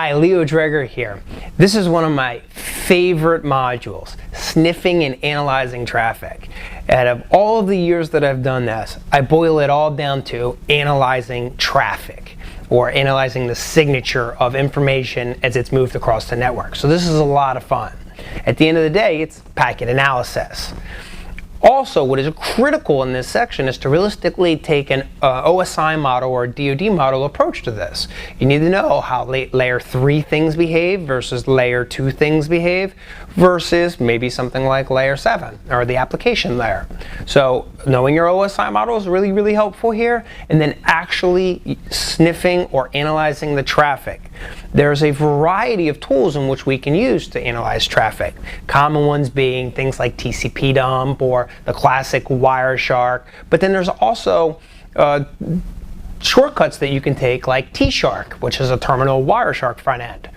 Hi, Leo Dreger here. This is one of my favorite modules, sniffing and analyzing traffic. Out of all of the years that I've done this, I boil it all down to analyzing traffic, or analyzing the signature of information as it's moved across the network. So this is a lot of fun. At the end of the day, it's packet analysis. Also, what is critical in this section is to realistically take an OSI model or DoD model approach to this. You need to know how layer 3 things behave versus layer 2 things behave versus maybe something like layer 7 or the application layer. So knowing your OSI model is really, really helpful here, and then actually sniffing or analyzing the traffic. There's a variety of tools in which we can use to analyze traffic. Common ones being things like TCP dump or the classic Wireshark, but then there's also shortcuts that you can take like T-Shark, which is a terminal Wireshark front end.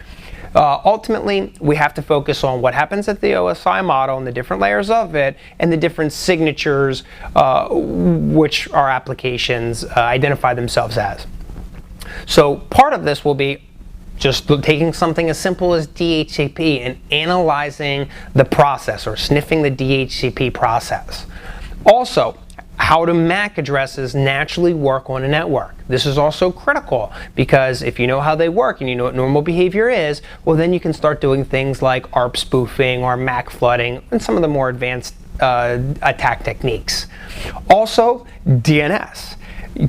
Ultimately, we have to focus on what happens at the OSI model and the different layers of it and the different signatures which our applications identify themselves as. So part of this will be just taking something as simple as DHCP and analyzing the process or sniffing the DHCP process. Also, how do MAC addresses naturally work on a network? This is also critical because if you know how they work and you know what normal behavior is, well then you can start doing things like ARP spoofing or MAC flooding and some of the more advanced attack techniques. Also, DNS.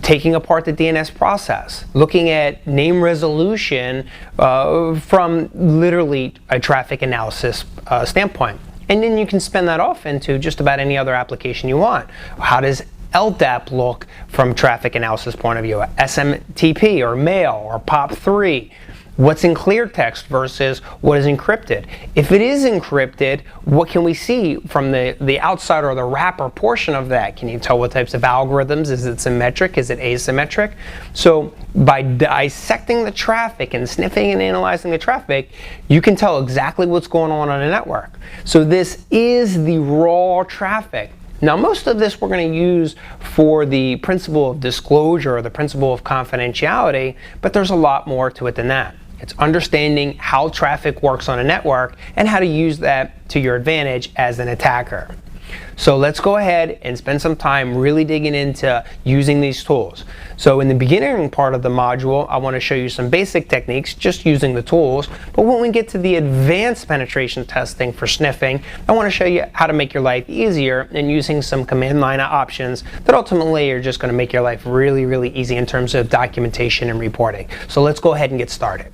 Taking apart the DNS process, looking at name resolution from literally a traffic analysis standpoint. And then you can spin that off into just about any other application you want. How does LDAP look from traffic analysis point of view? SMTP or mail or POP3? What's in clear text versus what is encrypted? If it is encrypted, what can we see from the outside or the wrapper portion of that? Can you tell what types of algorithms? Is it symmetric? Is it asymmetric? So by dissecting the traffic and sniffing and analyzing the traffic, you can tell exactly what's going on a network. So this is the raw traffic. Now, most of this we're going to use for the principle of disclosure or the principle of confidentiality, but there's a lot more to it than that. It's understanding how traffic works on a network and how to use that to your advantage as an attacker. So let's go ahead and spend some time really digging into using these tools. So in the beginning part of the module, I want to show you some basic techniques just using the tools. But when we get to the advanced penetration testing for sniffing, I want to show you how to make your life easier and using some command line options that ultimately are just going to make your life really, really easy in terms of documentation and reporting. So let's go ahead and get started.